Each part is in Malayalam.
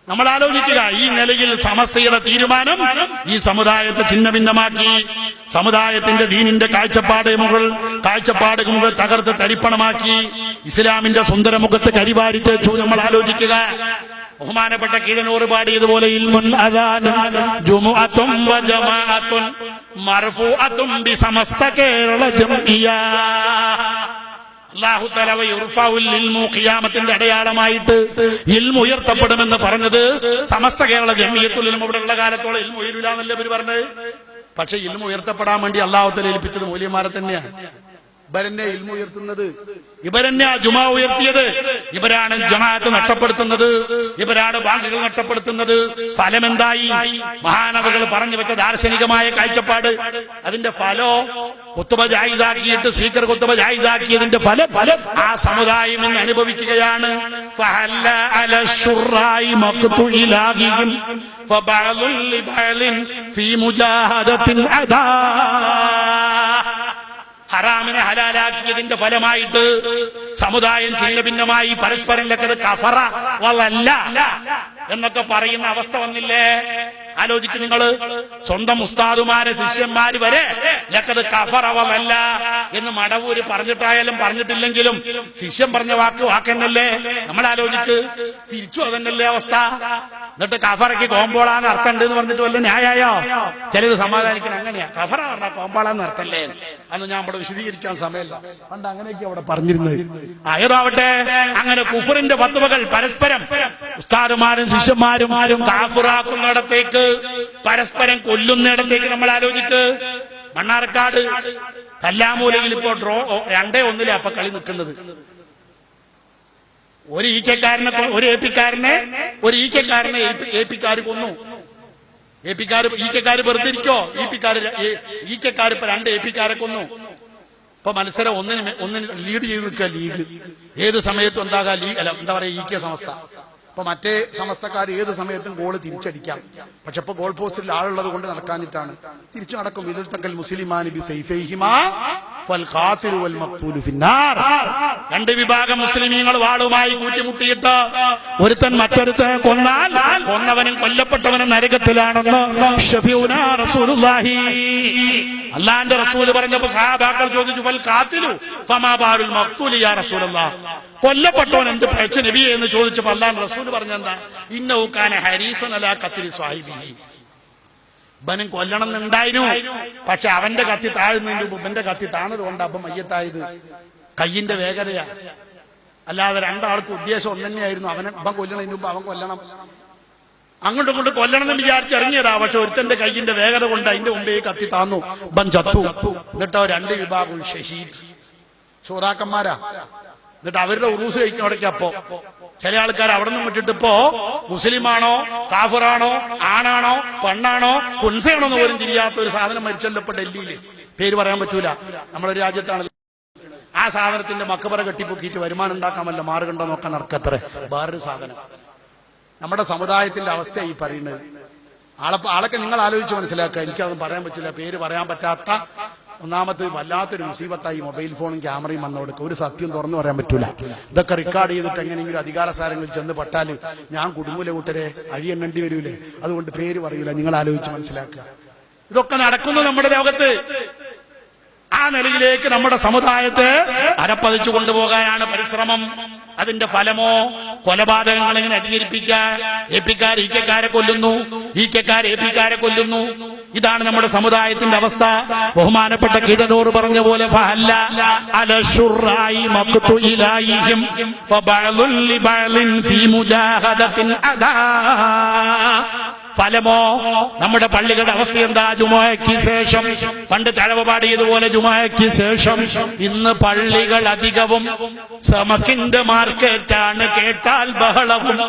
നമ്മൾ ആലോചിക്കുക, ഈ നിലയിൽ സമസ്തയുടെ തീരുമാനം ഈ സമുദായത്തെ ഛിന്നഭിന്നമാക്കി, സമുദായത്തിന്റെ ദീനിന്റെ കാഴ്ചപ്പാട് മുകൾ തകർത്ത് തരിപ്പണമാക്കി, ഇസ്ലാമിന്റെ സുന്ദരമുഖത്ത് കരിവാരി തേച്ചു. നമ്മൾ ആലോചിക്കുക, ബഹുമാനപ്പെട്ട കീഴനൂർ പാടിയതുപോലെ ഇൽമുൻ അദാനും ജുമുഅത്തും വജമാഅത്തുൻ മർഫൂഅത്തും ബിസമസ്ത കേരള ജംഇയ്യ. അല്ലാഹു തആല യുർഫഉൽ ഇൽമു ഖിയാമത്തിന്റെ അടയാളമായിട്ട് ഇൽമു ഉയർത്തപ്പെടുമെന്ന് പറഞ്ഞത് സമസ്ത കേരള ജംഇയ്യത്തുൽ ഉലമ ഇവിടെ ഉള്ള കാലത്തോളം ഇൽമു ഉയരൂല എന്നല്ലേ ഇവർ പറഞ്ഞത്. പക്ഷെ ഇൽമു ഉയർത്തപ്പെടാൻ വേണ്ടി അല്ലാഹു തആല ഏൽപ്പിച്ചത് മൗലവിമാരെ തന്നെയാണ്. ഇവരെന്നെ ഇൽമു ഉയർത്തുന്നത്, ഇവരെന്നെ ജുമാ ഉയർത്തിയത്, ഇവരാണ് ജമാഅത്ത് നഷ്ടപ്പെടുത്തുന്നത്, ഇവരാണ് ബാങ്കുകൾ നഷ്ടപ്പെടുത്തുന്നത്. ഫലമെന്തായി? മഹാനവകൾ പറഞ്ഞു വെച്ച ദാർശനികമായ കാഴ്ചപ്പാട്, അതിന്റെ ഫലോ ഖുത്ബ ജായിസാക്കിയിട്ട് സ്പീക്കർ ഖുത്ബ ജായിസാക്കിയതിന്റെ ഫലം ആ സമുദായം ഇന്ന് അനുഭവിക്കുകയാണ്. ഫഹല്ല അല ശുറായി മഖ്തു ഇലാഹിഹിം ഫബഅലുൽ ലിബഅലിൻ ഫീ മുജാഹദത്തിൻ അദാ. ഹറാമിനെ ഹലാലാക്കിയതിന്റെ ഫലമായിട്ട് സമുദായം ഛിന്നഭിന്നമായി, പരസ്പരം ലക്കത് കഫറ വലല്ല എന്നൊക്കെ പറയുന്ന അവസ്ഥ വന്നില്ലേ? ആലോചിക്കും നിങ്ങൾ. സ്വന്തം ഉസ്താദുമാരെ ശിഷ്യന്മാര് വരെ ലക്കത് കഫറ വലല്ല എന്ന് മടവൂര് പറഞ്ഞിട്ടായാലും പറഞ്ഞിട്ടില്ലെങ്കിലും ശിഷ്യൻ പറഞ്ഞ വാക്കെന്നല്ലേ? നമ്മൾ ആലോചിക്ക്, തിരിച്ചു അതന്നല്ലേ അവസ്ഥ. എന്നിട്ട് കഫറയ്ക്ക് കോമ്പോളാന്ന് അർത്ഥമുണ്ട് എന്ന് പറഞ്ഞിട്ട് വല്ല ന്യായോ? ചിലത് സമാധാനിക്കണം, അങ്ങനെയാ കഫറ പറഞ്ഞാൽ കോമ്പോളാന്ന് അർത്ഥമല്ലേ? അന്ന് ഞാൻ അവിടെ വിശദീകരിക്കാൻ സമയമില്ല, പണ്ട് അങ്ങനെയൊക്കെ അവിടെ പറഞ്ഞിരുന്നത്. ഏതാവട്ടെ, അങ്ങനെ കുഫറിന്റെ ഫത്വകൾ പരസ്പരം ഉസ്താദുമാരും ശിഷ്യന്മാരും കാഫിറാക്കുന്നിടത്തേക്ക്, പരസ്പരം കൊല്ലുന്നിടത്തേക്ക് നമ്മൾ ആലോചിക്ക്. മണ്ണാർക്കാട് കല്ലാമൂലയിൽ ഇപ്പോ 2-1 അപ്പൊ കളി നിൽക്കുന്നത്. ഒരു ഈക്കക്കാരനെ, ഒരു ഏപ്പിക്കാരനെ ഏപ്പിക്കാര് കൊന്നു. ഈക്കക്കാര് വെറുതിരിക്കോ? ഈക്കക്കാര് ഇപ്പൊ 2 ഏപ്പിക്കാരെ കൊന്നു. ഇപ്പൊ മത്സരം ഒന്നിന് ലീഡ് ചെയ്ത് നിൽക്കുക ലീഗ്. ഏത് സമയത്തും എന്താകാം ലീഗ്, അല്ല എന്താ പറയാ, ഈക്ക സമസ്ത. അപ്പൊ മറ്റേ സമസ്തക്കാർ ഏത് സമയത്തും ഗോള് തിരിച്ചടിക്കാം. പക്ഷെ ഇപ്പൊ ഗോൾ പോസ്റ്റിൽ ആളുള്ളത് കൊണ്ട് നടക്കാഞ്ഞിട്ടാണ്. തിരിച്ചു നടക്കും. ഇതിൽ തക്കൽ മുസ്ലിമാനി ബി സൈഫൈഹിമാ ഫൽ ഖാതിലു വൽ മഖ്തൂലു ഫിന്നാർ. 2 വിഭാഗം മുസ്ലിമീങ്ങൾ വാളുമായി കൂട്ടിമുട്ടിയിട്ട് ഒരുത്തൻ മറ്റൊരുത്തനെ കൊന്നാൽ കൊന്നവനും കൊല്ലപ്പെട്ടവനും നരകത്തിലാണെന്ന് ഷഫീഉനാ റസൂലുള്ളാഹി. അല്ലാഹുവിന്റെ റസൂൽ പറഞ്ഞപ്പോൾ സഹാബാക്കൾ ചോദിച്ചു, ഫൽ ഖാതിലു ഫമാ ബാലുൽ മഖ്തൂലി യാ റസൂലല്ലാഹ്. കൊല്ലപ്പെട്ടവൻ എന്ത് പഴച്ച നബിയെ എന്ന് ചോദിച്ചപ്പോൾ അല്ലാഹുവിന്റെ റസൂൽ പറഞ്ഞെന്താ? ഇന്നഹു കാന ഹരീസുൻ അലാ ഖത്ലി സ്വാഹിബിഹി. ഇവനും കൊല്ലണം എന്നുണ്ടായിരുന്നു, പക്ഷെ അവന്റെ കത്തി താഴുന്നതിന്റെ മുമ്പ് ഇവന്റെ കത്തി താണത് കൊണ്ട് അപ്പം മയ്യത്തായത്. കയ്യിന്റെ വേഗതയാ, അല്ലാതെ 2 ആൾക്ക് ഉദ്ദേശം ഒന്നെന്നെയായിരുന്നു. ഇവൻ കൊല്ലണതിന് മുമ്പ് അവൻ കൊല്ലണം, അങ്ങോട്ടും കൊണ്ട് കൊല്ലണം എന്ന് വിചാരിച്ചിറങ്ങിയതാ. പക്ഷെ ഒരുത്തന്റെ കയ്യിന്റെ വേഗത കൊണ്ട് അതിന്റെ മുമ്പേ കത്തി താന്നു, ഇവൻ ചത്തു. എന്നിട്ടോ 2 വിഭാഗം ഷഹീദ് ശ്രോതാക്കന്മാരാ. എന്നിട്ട് അവരുടെ ഉറൂസ് കഴിക്കുന്നവിടേക്ക് അപ്പോ ചില ആൾക്കാർ അവിടെ നിന്ന് വിട്ടിട്ട് ഇപ്പോ മുസ്ലിമാണോ കാഫിറാണോ ആണാണോ പെണ്ണാണോ കുൻസയാണോ എന്ന് പോലും തിരിയാത്ത ഒരു സാധനം മരിച്ചല്ലോ ഇപ്പൊ ഡൽഹിയിൽ. പേര് പറയാൻ പറ്റൂല, നമ്മുടെ രാജ്യത്താണ്. ആ സാധനത്തിന്റെ മക്കബറ കെട്ടിപ്പൊക്കിയിട്ട് വരുമാനം ഉണ്ടാക്കാമല്ലോ, മാർഗണ്ടോ നോക്കാൻ നടക്കത്ര വേറൊരു സാധനം. നമ്മുടെ സമുദായത്തിന്റെ അവസ്ഥ ഈ പറയുന്നത്. ആളൊക്കെ നിങ്ങൾ ആലോചിച്ച് മനസ്സിലാക്കുക. എനിക്കതൊന്നും പറയാൻ പറ്റില്ല, പേര് പറയാൻ പറ്റാത്ത. ഒന്നാമത് വല്ലാത്തൊരു മുസീബത്തായി മൊബൈൽ ഫോണും ക്യാമറയും വന്നോടുക്കുക. ഒരു സത്യം തുറന്നു പറയാൻ പറ്റൂല. ഇതൊക്കെ റെക്കോർഡ് ചെയ്തിട്ട് എങ്ങനെയെങ്കിലും അധികാരസാരങ്ങളിൽ ചെന്ന് പെട്ടാല് ഞാൻ കുടുംബൂല കൂട്ടരെ അഴിയെണ്ണേണ്ടി വരൂലേ? അതുകൊണ്ട് പേര് പറയൂല. നിങ്ങൾ ആലോചിച്ച് മനസ്സിലാക്കുക. ഇതൊക്കെ നടക്കുന്നു നമ്മുടെ ലോകത്ത്. ആ നിലയിലേക്ക് നമ്മുടെ സമുദായത്തെ അരപ്പതിച്ചു കൊണ്ടുപോകാനാണ് പരിശ്രമം. അതിന്റെ ഫലമോ കൊലപാതകങ്ങൾ ഇങ്ങനെ അധികരിപ്പിക്കാൻ. ഏപ്പിക്കാർ ഈക്കക്കാരെ കൊല്ലുന്നു, ഈക്കക്കാർ ഏപ്പിക്കാരെ കൊല്ലുന്നു. ഇതാണ് നമ്മുടെ സമുദായത്തിന്റെ അവസ്ഥ. ബഹുമാനപ്പെട്ട കീഴനൂർ പറഞ്ഞ പോലെ ഫഹല്ല അല ശുറായി മഖ്തു ഇലാഹിഹിം ഫബഅലുൽ ലിബഅലിൻ ഫീ മുജാഹദത്തിൻ അദാ. ഫലമോ നമ്മുടെ പള്ളികളുടെ അവസ്ഥ എന്താ? ജുമുഅയ്ക്ക് ശേഷം, പണ്ട് തഴവ പാടിയതുപോലെ ജുമുഅയ്ക്ക് ശേഷം ഇന്ന് പള്ളികൾ അധികവും സമക്കിന്റെ മാർക്കറ്റാണ്. കേട്ടാൽ ബഹളവും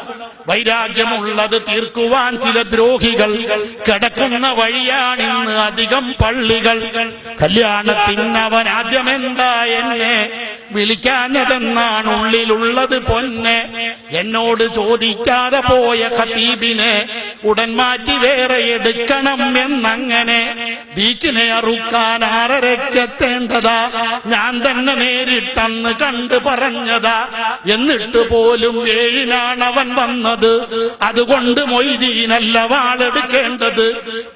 വൈരാഗ്യമുള്ളത് തീർക്കുവാൻ ചില ദ്രോഹികൾ കിടക്കുന്ന വഴിയാണ് ഇന്ന് അധികം പള്ളികൾ. കല്യാണത്തിനവൻ ആദ്യമെന്താ എന്നെ വിളിക്കാഞ്ഞതെന്നാണ് ഉള്ളിലുള്ളത് പൊന്നെ. എന്നോട് ചോദിക്കാതെ പോയ ഖതീബിനെ ഉടൻ മാറ്റി വേറെ എടുക്കണം എന്നങ്ങനെ ദീക്കിനെ അറുക്കാൻ 6:30-ക്കെത്തേണ്ടതാ. ഞാൻ തന്നെ നേരിട്ടന്ന് കണ്ട് പറഞ്ഞതാ. എന്നിട്ട് പോലും 7-നാണ് അവൻ വന്നത്. അതുകൊണ്ട് മൊയ്തീനല്ല വാളെടുക്കേണ്ടത്.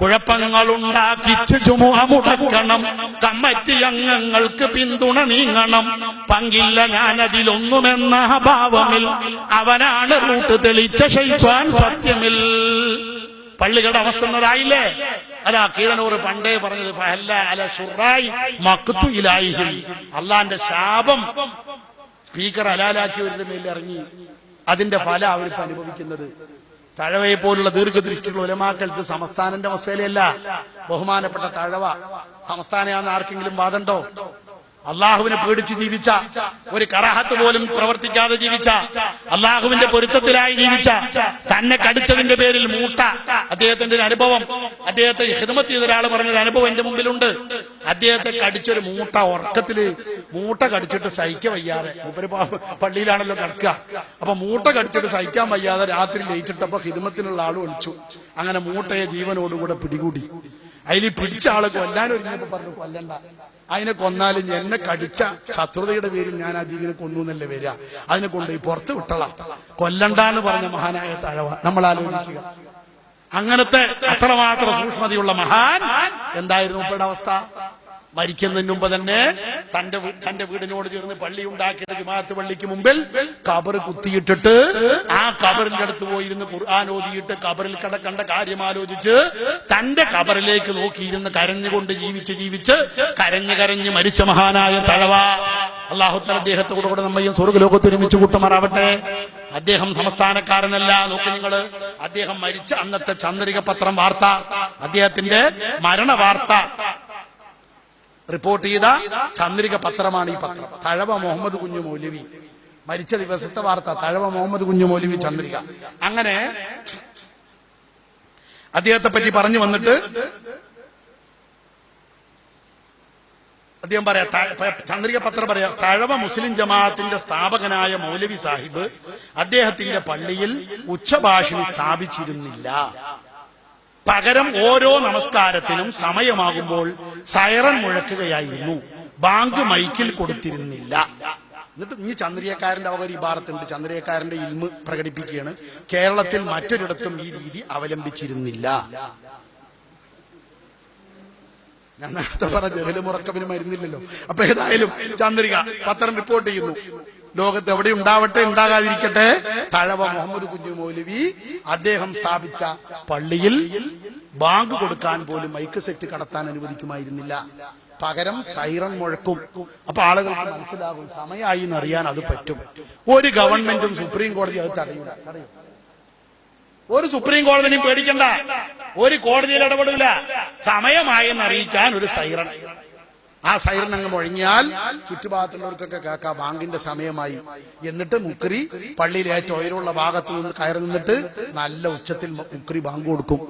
കുഴപ്പങ്ങളുണ്ടാക്കിച്ച് ജുമുഅ മുടക്കണം. കമ്മിറ്റി അംഗങ്ങൾക്ക് പിന്തുണ നീങ്ങണം. പങ്കില്ല ഞാനതിലൊന്നുമെന്ന ഭാവമിൽ. അവനാണ് റൂട്ട് തെളിച്ച ശൈത്വാൻ സത്യമിൽ. പള്ളികളുടെ അവസ്ഥ എന്നതായില്ലേ? അതാ കീഴനൂർ പണ്ടേ പറഞ്ഞത്, അള്ളാന്റെ ശാപം സ്പീക്കർ ഹലാലാക്കിയവരുടെ മേലിൽ ഇറങ്ങി. അതിന്റെ ഫലം അവർക്ക് അനുഭവിക്കുന്നത്. തഴവയെ പോലുള്ള ദീർഘദൃഷ്ടിയുള്ള ഉലമാക്കൾക്ക് സംസ്ഥാനന്റെ മസേലയല്ല. ബഹുമാനപ്പെട്ട തഴവ സംസ്ഥാനമാണെന്ന് ആർക്കെങ്കിലും വാദമുണ്ടോ? അള്ളാഹുവിനെ പേടിച്ച് ജീവിച്ച, ഒരു കറാഹത്ത് പോലും പ്രവർത്തിക്കാതെ ജീവിച്ച, അള്ളാഹുവിന്റെ പൊരുത്തത്തിലായി ജീവിച്ച, തന്നെ കടിച്ചതിന്റെ പേരിൽ മൂട്ട, അദ്ദേഹത്തിന്റെ ഒരു അനുഭവം, അദ്ദേഹത്തെ ഹിദ്മത്ത് ചെയ്ത ഒരാൾ പറഞ്ഞൊരു അനുഭവം എന്റെ മുമ്പിലുണ്ട്. അദ്ദേഹത്തെ കടിച്ചൊരു മൂട്ട, ഉറക്കത്തില് മൂട്ട കടിച്ചിട്ട് സഹിക്കാൻ വയ്യാതെ, മൂപ്പര് പള്ളിയിലാണല്ലോ കിടക്കുക, അപ്പൊ മൂട്ട കടിച്ചിട്ട് സഹിക്കാൻ വയ്യാതെ രാത്രി ലേറ്റിട്ടപ്പോ ഹിദ്മത്തിനുള്ള ആൾ വിളിച്ചു. അങ്ങനെ മൂട്ടയെ ജീവനോടുകൂടെ പിടികൂടി. അതിൽ പിടിച്ച ആള് കൊല്ലാൻ ഒരുങ്ങിയപ്പോ പറഞ്ഞു, കൊല്ലണ്ട, അതിനെ കൊന്നാലും എന്നെ കടിച്ച ശത്രുതയുടെ പേരിൽ ഞാൻ ആ ജീവിനെ കൊന്നു എന്നല്ലേ വരിക, അതിനെ കൊണ്ടുപോയി പുറത്ത് വിട്ടളാം, കൊല്ലണ്ടെന്ന് പറഞ്ഞ മഹാനായ തഴവ. നമ്മൾ ആലോചിക്കുക, അങ്ങനത്തെ അത്രമാത്രം സൂക്ഷ്മതയുള്ള മഹാൻ എന്തായിരുന്നു ഇപ്പോഴുടെ അവസ്ഥ? മരിക്കുന്നതിന് മുമ്പ് തന്നെ തന്റെ വീടിനോട് ചേർന്ന് പള്ളി ഉണ്ടാക്കിയിട്ട് ജുമാഅത്ത് പള്ളിക്ക് മുമ്പിൽ കബർ കുത്തിയിട്ടിട്ട് ആ കബറിന്റെ അടുത്ത് പോയിരുന്ന് ഖുർആൻ ഓതിയിട്ട് കബറിൽ കിടക്കേണ്ട കാര്യം ആലോചിച്ച് തന്റെ കബറിലേക്ക് നോക്കിയിരുന്ന് കരഞ്ഞുകൊണ്ട് ജീവിച്ച് കരഞ്ഞ് മരിച്ച മഹാനായ തഴവ. അല്ലാഹു തആല അദ്ദേഹത്തോടു കൂടെ നമ്മയും സ്വർഗ്ഗലോകത്ത് ഒരുമിച്ച് കൂട്ടുമാറാവട്ടെ. അദ്ദേഹം സംസ്ഥാനക്കാരനല്ല. നോക്കൂ നിങ്ങള്, അദ്ദേഹം മരിച്ച അന്നത്തെ ചന്ദ്രിക പത്രം വാർത്ത, അദ്ദേഹത്തിന്റെ മരണ വാർത്ത റിപ്പോർട്ട് ചെയ്ത ചന്ദ്രിക പത്രമാണ് ഈ പത്രം. തഴവ മുഹമ്മദ് കുഞ്ഞു മൗലവി മരിച്ച ദിവസത്തെ വാർത്ത, തഴവ മുഹമ്മദ് കുഞ്ഞു മൗലവി ചന്ദ്രിക. അങ്ങനെ അദ്ദേഹത്തെ പറ്റി പറഞ്ഞു വന്നിട്ട് അദ്ദേഹം പറയാ, ചന്ദ്രിക പത്രം പറയാ, തഴവ മുസ്ലിം ജമാഅത്തിന്റെ സ്ഥാപകനായ മൗലവി സാഹിബ് അദ്ദേഹത്തിന്റെ പള്ളിയിൽ ഉച്ചഭാഷിണി സ്ഥാപിച്ചിരുന്നില്ല. പകരം ഓരോ നമസ്കാരത്തിനും സമയമാകുമ്പോൾ സൈറൻ മുഴക്കുകയായിരുന്നു. ബാങ്ക് മൈക്കിൽ കൊടുത്തിരുന്നില്ല. എന്നിട്ട് ഈ ചന്ദ്രികക്കാരന്റെ ഒരു ഇബാറത്തുണ്ട്, ചന്ദ്രികക്കാരന്റെ ഇൽമ് പ്രകടിപ്പിക്കുകയാണ്. കേരളത്തിൽ മറ്റൊരിടത്തും ഈ രീതി അവലംബിച്ചിരുന്നില്ല. ഞാൻ നേരത്തെ പറഞ്ഞ ജഹലുമുറക്കവിന് മരുന്നില്ലല്ലോ. അപ്പൊ ഏതായാലും ചന്ദ്രിക പത്രം റിപ്പോർട്ട് ചെയ്യുന്നു, ലോകത്ത് എവിടെ ഉണ്ടാവട്ടെ ഉണ്ടാകാതിരിക്കട്ടെ, തഴവ മുഹമ്മദ് കുഞ്ഞു മൗലവി അദ്ദേഹം സ്ഥാപിച്ച പള്ളിയിൽ ബാങ്ക് കൊടുക്കാൻ പോലും മൈക്ക് സെറ്റ് കടത്താൻ അനുവദിക്കുമായിരുന്നില്ല. പകരം സൈറൺ മുഴക്കും. അപ്പൊ ആളുകൾക്ക് മനസ്സിലാകും, സമയമായി എന്നറിയാൻ അത് പറ്റും. ഒരു ഗവൺമെന്റും സുപ്രീം കോടതി അത് തടയൂല. ഒരു സുപ്രീം കോടതിയും പേടിക്കണ്ട, ഒരു കോടതിയിൽ ഇടപെടില്ല. സമയമായെന്ന് അറിയിക്കാൻ ഒരു സൈറൺ. ആ സൈറൻ അങ്ങ് മുഴങ്ങിയാൽ ചുറ്റുഭാഗത്തുള്ളവർക്കൊക്കെ കേൾക്കാം ബാങ്കിന്റെ സമയമായി. എന്നിട്ട് മുക്രി പള്ളിയിൽ ഏറ്റവും ഉയരമുള്ള ഭാഗത്ത് നിന്ന് കയറി നിന്നിട്ട് നല്ല ഉച്ചത്തിൽ മുക്രി ബാങ്ക് കൊടുക്കും.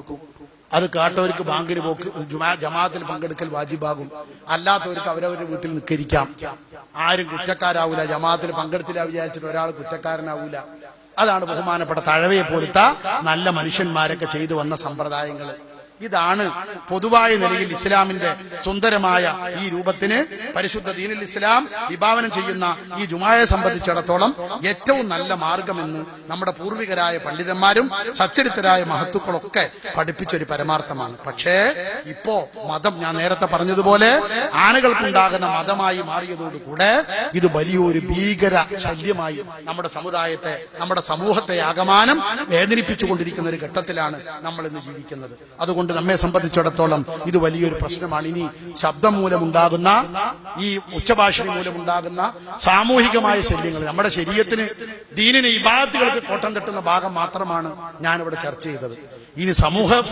അത് കേട്ടവർക്ക് ബാങ്കിന് പോക്ക് ജമാഅത്തിൽ പങ്കെടുക്കൽ വാജിബാകും. അല്ലാത്തവർക്ക് അവരവരുടെ വീട്ടിൽ നിൽക്കരിക്കാം. ആരും കുറ്റക്കാരാവൂല. ജമാഅത്തിൽ പങ്കെടുത്തില്ല വിചാരിച്ചിട്ട് ഒരാൾ കുറ്റക്കാരനാവൂല. അതാണ് ബഹുമാനപ്പെട്ട തഴവയെ പോലത്തെ നല്ല മനുഷ്യന്മാരൊക്കെ ചെയ്തു വന്ന സമ്പ്രദായങ്ങൾ. ഇതാണ് പൊതുവായ നിലയിൽ ഇസ്ലാമിന്റെ സുന്ദരമായ ഈ രൂപത്തിന് പരിശുദ്ധ ദീനുൽ ഇസ്ലാം വിഭാവനം ചെയ്യുന്ന ഈ ജുമായെ സംബന്ധിച്ചിടത്തോളം ഏറ്റവും നല്ല മാർഗമെന്ന് നമ്മുടെ പൂർവികരായ പണ്ഡിതന്മാരും സച്ചരിത്തരായ മഹത്തുക്കളൊക്കെ പഠിപ്പിച്ചൊരു പരമാർത്ഥമാണ്. പക്ഷേ ഇപ്പോ മതം, ഞാൻ നേരത്തെ പറഞ്ഞതുപോലെ, ആനകൾക്കുണ്ടാകുന്ന മതമായി മാറിയതോടുകൂടെ ഇത് വലിയൊരു ഭീകര ശല്യമായി നമ്മുടെ സമുദായത്തെ, നമ്മുടെ സമൂഹത്തെ ആകമാനം വേദനിപ്പിച്ചുകൊണ്ടിരിക്കുന്ന ഒരു ഘട്ടത്തിലാണ് നമ്മൾ ഇന്ന് ജീവിക്കുന്നത്. അതുകൊണ്ട് നമ്മെ സംബന്ധിച്ചിടത്തോളം ഇത് വലിയൊരു പ്രശ്നമാണ്. ഇനി ശബ്ദം മൂലമുണ്ടാകുന്ന, ഈ ഉച്ചഭാഷണി മൂലമുണ്ടാകുന്ന സാമൂഹികമായ ശല്യങ്ങൾ, നമ്മുടെ ശരീരത്തിന്, ദീനിന്, ഇബാദത്തുകൾക്ക് കോട്ടം തട്ടുന്ന ഭാഗം മാത്രമാണ് ഞാനിവിടെ ചർച്ച ചെയ്തത്. ഇനി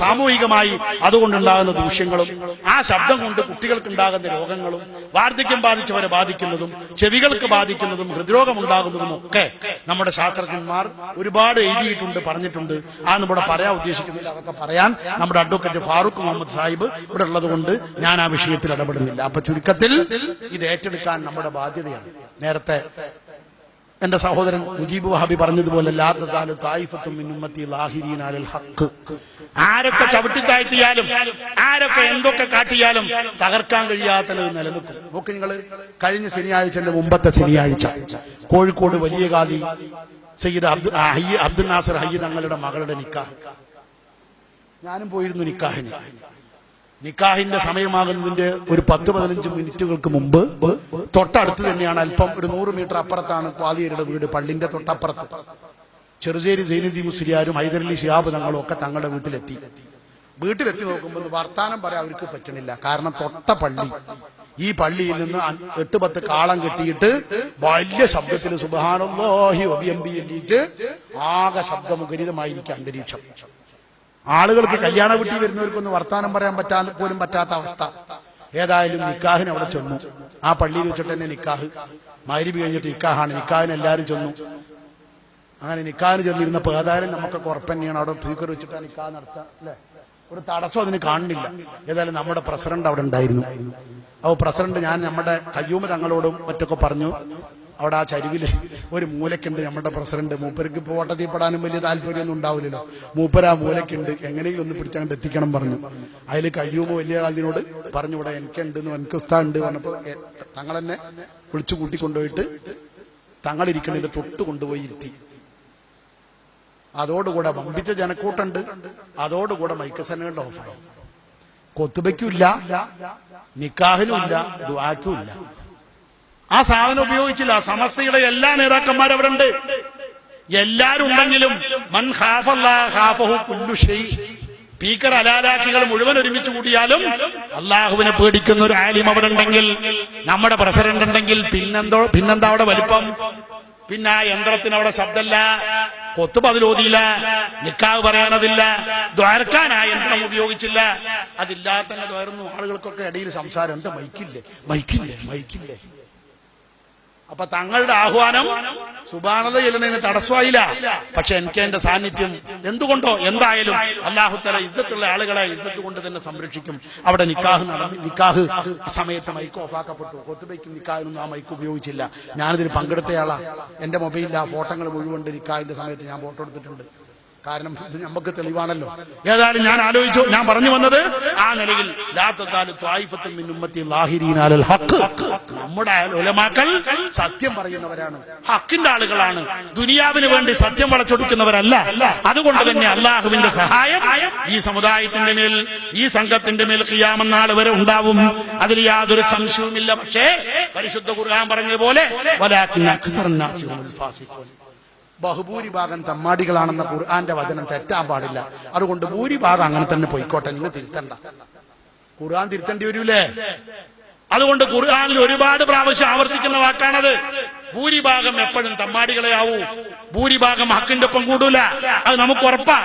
സാമൂഹികമായി അതുകൊണ്ടുണ്ടാകുന്ന ദൂഷ്യങ്ങളും, ആ ശബ്ദം കൊണ്ട് കുട്ടികൾക്കുണ്ടാകുന്ന രോഗങ്ങളും, വാർദ്ധക്യം ബാധിച്ചവരെ ബാധിക്കുന്നതും, ചെവികൾക്ക് ബാധിക്കുന്നതും, ഹൃദ്രോഗം ഉണ്ടാകുന്നതും ഒക്കെ നമ്മുടെ ശാസ്ത്രജ്ഞന്മാർ ഒരുപാട് എഴുതിയിട്ടുണ്ട്, പറഞ്ഞിട്ടുണ്ട്. ആ നമ്മുടെ പറയാൻ ഉദ്ദേശിക്കുന്നില്ല. അതൊക്കെ പറയാൻ നമ്മുടെ അഡ്വക്കേറ്റ് ഫാറൂഖ് മുഹമ്മദ് സാഹിബ് ഇവിടെ ഉള്ളത് കൊണ്ട് ഞാൻ ആ വിഷയത്തിൽ ഇടപെടുന്നില്ല. അപ്പൊ ചുരുക്കത്തിൽ ഇത് ഏറ്റെടുക്കാൻ നമ്മുടെ ബാധ്യതയാണ്. നേരത്തെ എന്റെ സഹോദരൻ മുജീബ് വഹാബി പറഞ്ഞതുപോലെ ലാ തസാലു തായിഫത്തും മിൻ ഉമ്മത്തി ലാഹിരീന അലൽ ഹഖ്. ആരൊക്കെ ചവിട്ടിത്താഴ്ത്തിയാലും ആരൊക്കെ എന്തൊക്കെ കാട്ടിയാലും തകർക്കാൻ കഴിയാത്തത് നിലനിൽക്കും. നോക്ക് നിങ്ങൾ, കഴിഞ്ഞ ശനിയാഴ്ചന്റെ മുമ്പത്തെ ശനിയാഴ്ച കോഴിക്കോട് വലിയ ഖാദി സയ്യിദ് അബ്ദുൽ നാസർ ഹയ്യ തങ്ങളുടെ മകളുടെ നിക്കാഹ്. ഞാനും പോയിരുന്നു നിക്കാഹിന്. നിക്കാഹിന്റെ സമയമാകുന്നതിന്റെ ഒരു 10-15 മിനിറ്റുകൾക്ക് മുമ്പ് തൊട്ടടുത്ത് തന്നെയാണ്, അല്പം ഒരു 100 മീറ്റർ അപ്പുറത്താണ് ഖാദിയുടെ വീട്, പള്ളിന്റെ തൊട്ടപ്പുറത്ത്. ചെറുചേരി സൈനുദ്ദീൻ മുസ്ലിയാരും ഹൈദരലി ശിഹാബ് തങ്ങളും ഒക്കെ തങ്ങളുടെ വീട്ടിലെത്തി നോക്കുമ്പോൾ വർത്താനം പറയാൻ അവർക്ക് പറ്റണില്ല. കാരണം തൊട്ട പള്ളി, ഈ പള്ളിയിൽ നിന്ന് 8-10 കാളം കെട്ടിയിട്ട് വലിയ ശബ്ദത്തിൽ സുബ്ഹാനല്ലാഹി വബിഹംദിഹി എല്ലിയിട്ട് ആകെ ശബ്ദമുഖരിതമായിരിക്കും അന്തരീക്ഷം. ആളുകൾക്ക് കല്യാണ വീട്ടിൽ വരുന്നവർക്കൊന്ന് വർത്താനം പറയാൻ പോലും പറ്റാത്ത അവസ്ഥ. ഏതായാലും നിക്കാഹിന് അവിടെ ചെന്നു. ആ പള്ളിയിൽ വെച്ചിട്ട് തന്നെ നിക്കാഹ്, മഗ്‌രിബ് കഴിഞ്ഞിട്ട് നിക്കാഹാണ്. നിക്കാഹിന് എല്ലാവരും ചെന്നു. അങ്ങനെ നിക്കാഹിന് ചെന്നിരുന്നപ്പോ ഏതായാലും നമുക്ക് ഉറപ്പന്നെയാണ് അവിടെ സ്പീക്കർ വെച്ചിട്ട് നിക്കാഹ് നടത്തുക അല്ലെ, ഒരു തടസ്സം അതിന് കാണുന്നില്ല. ഏതായാലും നമ്മുടെ പ്രസിഡന്റ് അവിടെ ഉണ്ടായിരുന്നു. അപ്പോൾ പ്രസിഡന്റ് ഞാൻ നമ്മുടെ കയ്യൂമ തങ്ങളോടും മറ്റൊക്കെ പറഞ്ഞു, അവിടെ ആ ചരിവില് ഒരു മൂലക്കുണ്ട് നമ്മുടെ പ്രസിഡന്റ്. മൂപ്പർക്ക് ഇപ്പോൾ ഓട്ടത്തിൽപ്പെടാനും വലിയ താല്പര്യമൊന്നും ഉണ്ടാവില്ലല്ലോ. മൂപ്പര് ആ മൂലക്കുണ്ട്, എങ്ങനെയും ഒന്ന് പിടിച്ചങ്ങോട്ട് എത്തിക്കണം പറഞ്ഞു. അതിൽ കയ്യൂമ വലിയ കാലിനോട് പറഞ്ഞു, ഇവിടെ എനിക്കുണ്ട്, എനിക്ക് ഉസ്താദ് ഉണ്ട് പറഞ്ഞപ്പോ തങ്ങളെന്നെ വിളിച്ചു കൂട്ടിക്കൊണ്ടുപോയിട്ട് തങ്ങളിരിക്കണതിന്റെ തൊട്ട് കൊണ്ടുപോയി ഇരുത്തി. അതോടുകൂടെ വമ്പിച്ച ജനക്കൂട്ടുണ്ട്. അതോടുകൂടെ മൈക്കസനുകളുടെ ഓഫായി. കൊത്തുബയ്ക്കുമില്ല, നിക്കാഹിനുമില്ല, ദുആക്കുമില്ല. ആ സാധനം ഉപയോഗിച്ചില്ല. സമസ്തയുടെ എല്ലാ നേതാക്കന്മാരും അവിടെ ഉണ്ട്. എല്ലാരും ഉണ്ടെങ്കിലും മൻ ഖാഫല്ലാഹ ഖാഫഹു കുല്ലു ഷൈ. സ്പീക്കർ അലാലാക്കികൾ മുഴുവൻ ഒരുമിച്ച് കൂടിയാലും അള്ളാഹുവിനെ പേടിക്കുന്ന ഒരു ആലിം അവിടെ ഉണ്ടെങ്കിൽ, നമ്മുടെ പ്രസിഡന്റ് ഉണ്ടെങ്കിൽ പിന്നെന്താ അവിടെ വലിപ്പം? പിന്നെ ആ യന്ത്രത്തിന് അവിടെ ശബ്ദമല്ല, കൊത്തുബ അതിലോതിയില്ല, നിക്കാഹ് പറയാനതില്ല, ദ്വാരക്കാൻ ആ യന്ത്രം ഉപയോഗിച്ചില്ല. അതില്ലാതെ തന്നെ ദ്വാരുന്നു. ആളുകൾക്കൊക്കെ ഇടയിൽ സംസാരം, എന്താ മൈക്കില്ലേ. അപ്പൊ തങ്ങളുടെ ആഹ്വാനം സുബ്ഹാനല്ലാഹ് ചെല്ലണതിന് തടസ്സമായില്ല. പക്ഷെ എനിക്ക് എന്റെ സാന്നിധ്യം എന്തുകൊണ്ടോ എന്തായാലും അല്ലാഹു തആല ഇസ്സത്തുള്ള ആളുകളെ ഇസ്സത്ത് കൊണ്ട് തന്നെ സംരക്ഷിക്കും. അവിടെ നിക്കാഹ് നടന്നു. നിക്കാഹ് സമയത്ത് മൈക്ക് ഓഫാക്കപ്പെട്ടു. കൊത്തുബയ്ക്കും നിക്കാഹിനൊന്നും ആ മൈക്ക് ഉപയോഗിച്ചില്ല. ഞാനിതിന് പങ്കെടുത്തയാളാ. എന്റെ മൊബൈലിൽ ആ ഫോട്ടോകൾ മുഴുവൻ നിക്കാഹിന്റെ സമയത്ത് ഞാൻ ഫോട്ടോ എടുത്തിട്ടുണ്ട്. കാരണം ഇത് നമുക്ക് തെളിവാണല്ലോ. ഏതായാലും ഞാൻ പറഞ്ഞു വന്നത് ആ നിലയിൽ ലാ തസാലു ത്വായിഫത്തുൻ മിൻ ഉമ്മത്തി ലാഹിരീന അലൽ ഹഖ്. നമ്മുടെ ഉലമാക്കൾ സത്യം പറയുന്നവരാണ്, ഹക്കിന്റെ ആളുകളാണ്. ദുനിയാവിന് വേണ്ടി സത്യം വളച്ചൊടിക്കുന്നവരല്ല. അതുകൊണ്ട് തന്നെ അള്ളാഹുവിന്റെ സഹായം ഈ സമുദായത്തിന്റെ മേൽ, ഈ സംഘത്തിന്റെ മേൽ ഖിയാമത്ത് നാൾ വരെ ഉണ്ടാവും. അതിൽ യാതൊരു സംശയവുമില്ല. പക്ഷേ പരിശുദ്ധ ഖുർആൻ പറഞ്ഞതുപോലെ വലാകിന്ന അക്സറൻ നാസി ഹുമുൽ ഫാസിഖൂൻ. ബഹുഭൂരിഭാഗം തമ്മാടികളാണെന്ന ഖുർആന്റെ വചനം തെറ്റാൻ പാടില്ല. അതുകൊണ്ട് ഭൂരിഭാഗം അങ്ങനെ തന്നെ പോയിക്കോട്ടെ, നിങ്ങൾ തിരുത്തണ്ട. ഖുർആൻ തിരുത്തേണ്ടി വരൂലേ? അതുകൊണ്ട് ഖുർആനിൽ ഒരുപാട് പ്രാവശ്യം ആവർത്തിക്കുന്ന വാക്കാണത്. ഭൂരിഭാഗം എപ്പോഴും തമ്മാടികളെ ആവൂ, ഭൂരിഭാഗം ഹക്കിന്റെ ഒപ്പം കൂടൂല. അത് നമുക്ക് ഉറപ്പാ.